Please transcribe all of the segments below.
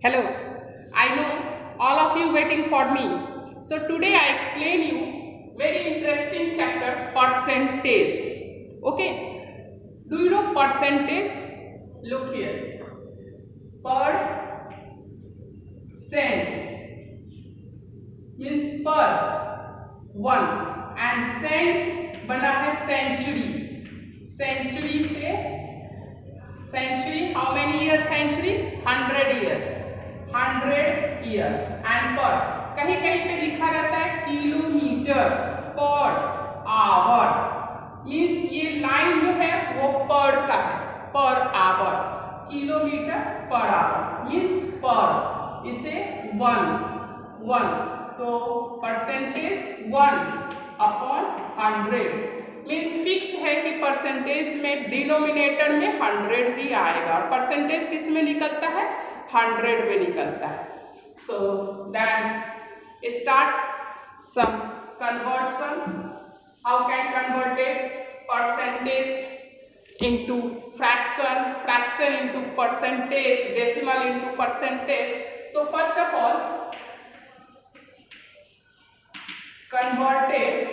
Hello, I know all of you waiting for me. So today I explain you very interesting chapter percentage. Okay, do you know percentage? Look here, percent means per one and cent बना है century. Century से century how many year century 100 year 100 year and पर कहीं कहीं पे लिखा रहता है किलोमीटर पर आवर मीन्स ये लाइन जो है वो पर का है per hour kilometre per hour means पर इसे वन वन तो percentage one upon 100 means fix है कि परसेंटेज में डिनोमिनेटर में 100 ही आएगा और परसेंटेज किस में निकलता है 100 में निकलता है. So then start some conversion. How can convert it? Percentage into fraction, fraction into percentage, decimal into percentage. So first of all, converted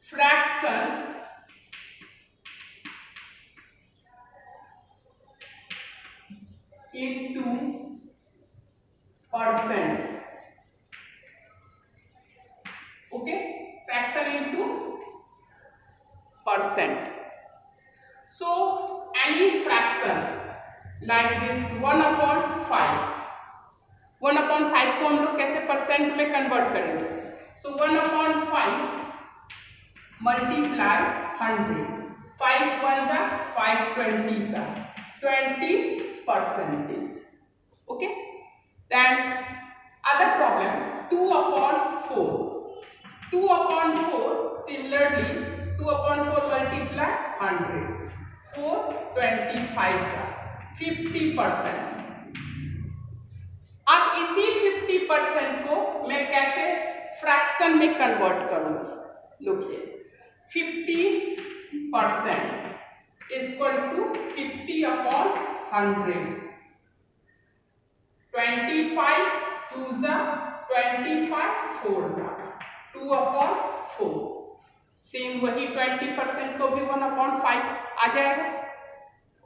fraction into percent. Okay, fraction into percent. So any fraction like this 1 upon 5 1 upon 5 को हम लोग कैसे percent में convert करेंगे. So 1 upon 5 multiply 100 5 1 जा 5 20 जा 20 percentage. Okay, then other problem 2 upon 4 2 upon 4 similarly 2 upon 4 multiply 100 4 25 सा 50%. अब इसी 50% को मैं कैसे फ्रैक्शन में कन्वर्ट करूंगी. Look here 50% is equal to 50 upon 100 25 2 जा 25 4 जा 2 अपॉन 4 सेम वही 20% को भी 1 अपॉन 5 आ जाएगा.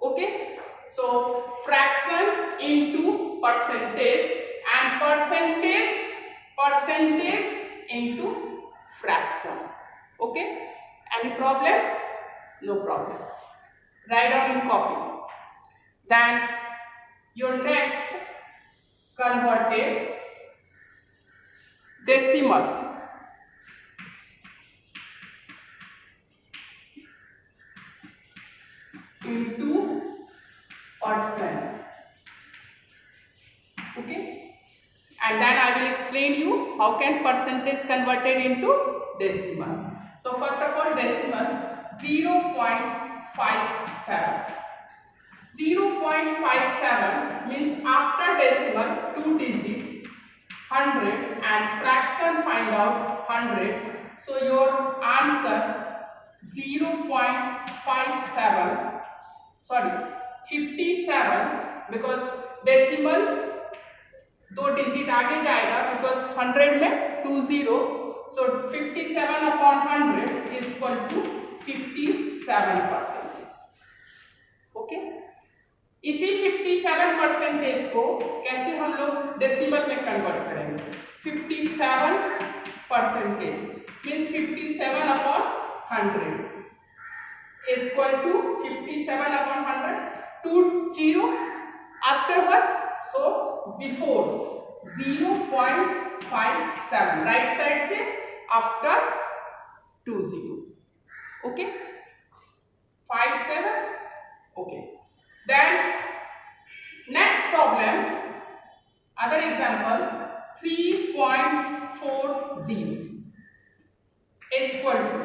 Okay, so fraction into percentage and percentage into fraction. Okay, any problem? No problem. Write down in copy. Then your next converted decimal into percent. Okay, and then I will explain you how can percentage converted into decimal. So first of all decimal 0.57 0.57 means after decimal 2 digit 100 and fraction find out 100. So your answer 0.57 sorry 57 because decimal 2 digit आगे जाएगा because 100 में 20 so 57 upon 100 is equal to 57%. Okay, इसी 57% को कैसे हम लोग decimal में convert करेंगे. 57% means 57 upon 100 is equal to 57 upon 100 2 0 after what so before 0.57 right side से after 20. Okay 57. Okay, then next problem other example 3.40 is equal to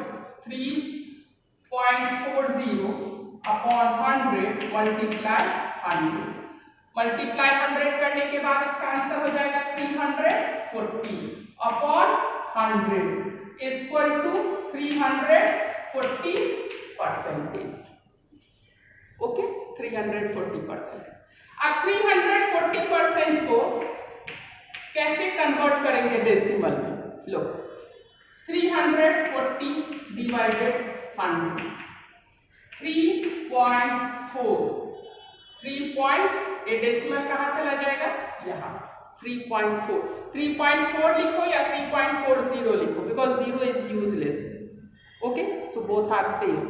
3.40 upon 100 multiply 100 multiply 100 करने के बाद इसका आंसर हो जाएगा 340 upon 100 is equal to 340%. Okay, 340%. अब 340% convert करेंगे decimal में। लो 340 डिवाइडेड 100 3.4 3 ये डेसिमल कहाँ चला जाएगा, यहाँ 3.4 3.4 लिखो या 3.40 लिखो, because 0 is useless. Okay, so both are same.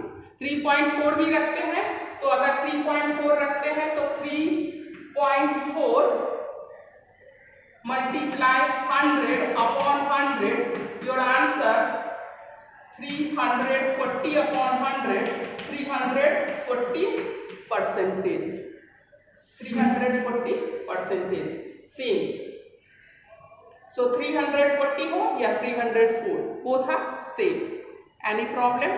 3.4 भी रखते हैं, तो अगर 3.4 रखते हैं तो 3.4 multiply 100 upon 100, your answer 340 upon 100, 340 percentage, 340 percentage same. So 340 हो या 304, both are same. Any problem?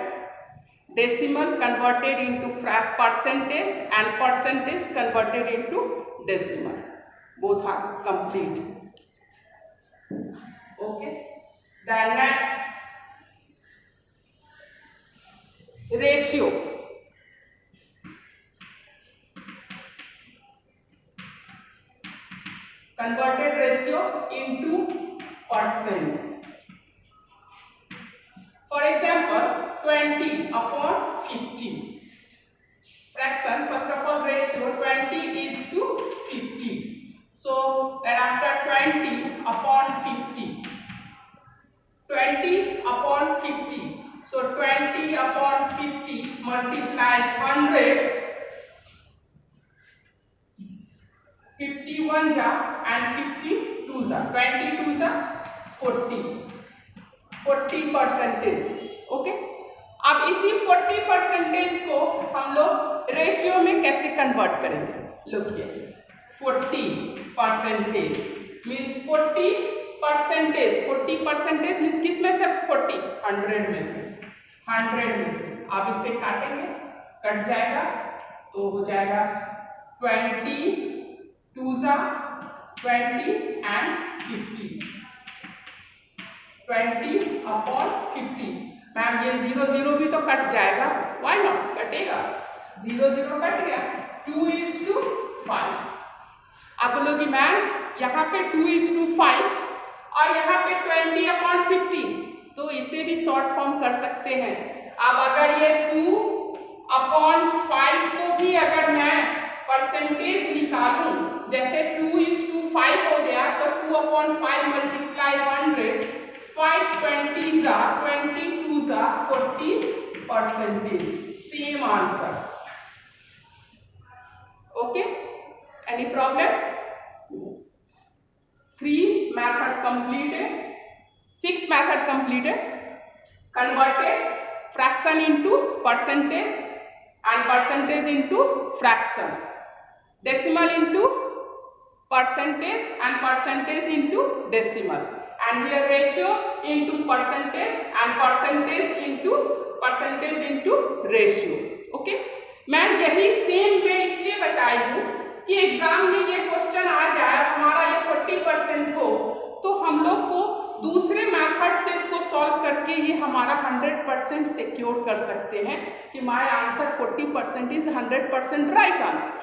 Decimal converted into percentage and percentage converted into decimal, both are complete. Okay, then next, ratio. Converted ratio into percent. For example, 20 upon 50 fraction. First of all, ratio 20 is to 50. So then after 20 upon 50, 20 upon 50. So 20 upon 50 multiply 100. 51 जा and 52 जा, 22 जा 40, 40 percentage. Okay, अब इसी 40 percentage को हम लोग ratio में कैसे कन्वर्ट करेंगे? देखिए 40 percentage means 40 percentage, 40 percentage means किस में से? 40 100 में से, 100 में से। आप इसे काटेंगे, कट जाएगा तो हो जाएगा 20 2 जा 20 एंड 50, 20 अपॉन 50। मैम ये 0 0 भी तो कट जाएगा, व्हाई नॉट, कटेगा, 0 0 कट गया, 2 is to 5। आप बोलोगी मैम यहाँ पे 2 is to 5 और यहाँ पे 20 अपॉन 50, तो इसे भी शॉर्ट फॉर्म कर सकते हैं। अब अगर ये 2 अपॉन 5 को भी अगर मैं परसेंटेज निकालूं, जैसे 2 is to 5 हो गया, तो 2 अपॉन 5 मल्टीप्लाई 100, 5 20 जा 22 जा 40 percentage, same answer. Okay, any problem? 3 method completed, 6 method completed. Converted fraction into percentage and percentage into fraction, decimal into percentage and percentage into decimal, and here ratio into percentage and percentage into ratio. Okay, मैं यही same way इसलिए बताई हूँ कि exam में ये question आ जाए, हमारा ये 40% हो, तो हम लोग को दूसरे मेथड से इसको सॉल्व करके ये हमारा 100% सिक्योर कर सकते हैं कि my answer 40% is 100% right answer.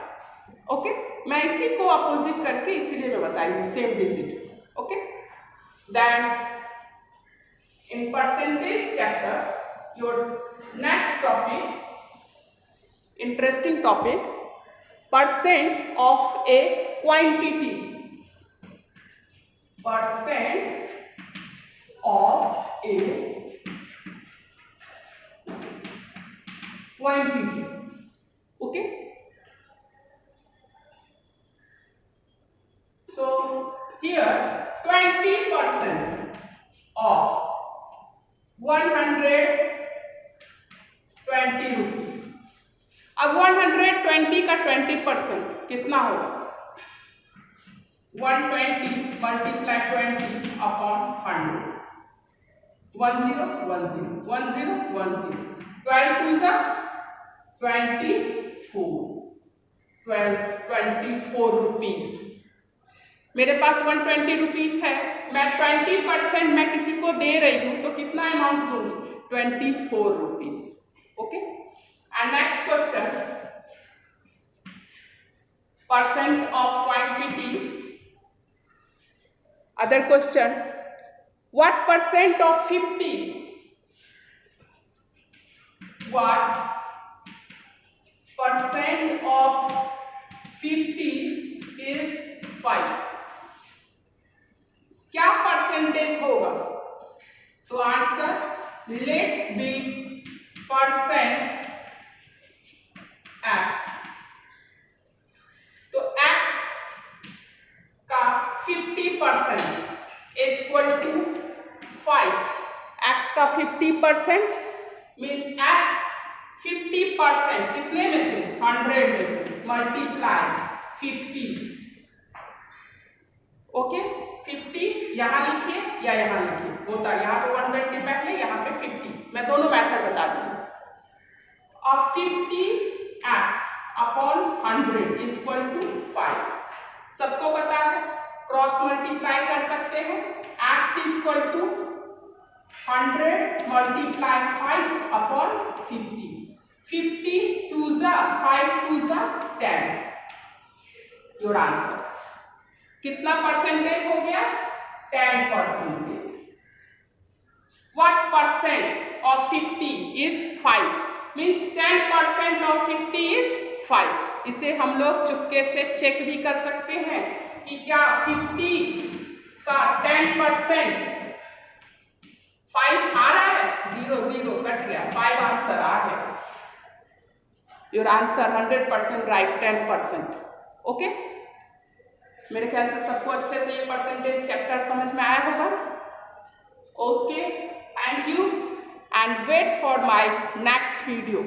Okay, मैं इसी को अपोजिट करके इसीलिए मैं बताई हूँ same digit. Okay, then in percentage chapter your next topic, interesting topic, percent of a quantity, percent of a quantity. Okay, so here 20% of 120 rupees। अब 120 का 20% कितना होगा? 120 मल्टीप्लाई 20 अपॉन 100, 10 10 10 10, 12 2 जा 24 रुपीस। मेरे पास 120 रुपीस है, मैं 20% मैं किसी को दे रही हूँ, तो कितना अमाउंट दूंगी? 24 rupees. Okay, and next question, percent of quantity Other question, what percent of 50? What percent of 50 is 5? क्या परसेंटेज होगा? तो answer let be percent x. तो x का 50% इज इक्वल टू 5. x का 50% मीन्स x 50% कितने में से? 100 में से मल्टीप्लाई 50. ओके, 50 यहां लिखिए या यहां लिखिए, होता है यहां पे 120 पहले, यहां पे 50. मैं दोनों मेथड बता दूंगी. अब 50x upon 100 is equal to 5. सबको पता है, क्रॉस मल्टीप्लाई कर सकते हैं. x is equal to 100 multiply 5 upon 50. 50 2 जा 5 2 जा 10. योर आंसर कितना परसेंटेज हो गया? 10%. What percent of 50 is 5? Means 10% of 50 is 5. इसे हम लोग चुपके से चेक भी कर सकते हैं कि क्या 50 का 10% 5 आ रहा है? 0 0 कट गया, 5 आंसर आ गया. Your answer 100% right, 10%. ओके, मेरे ख्याल से सबको अच्छे से ये परसेंटेज चैप्टर समझ में आया होगा. Okay, thank you and wait for my next video.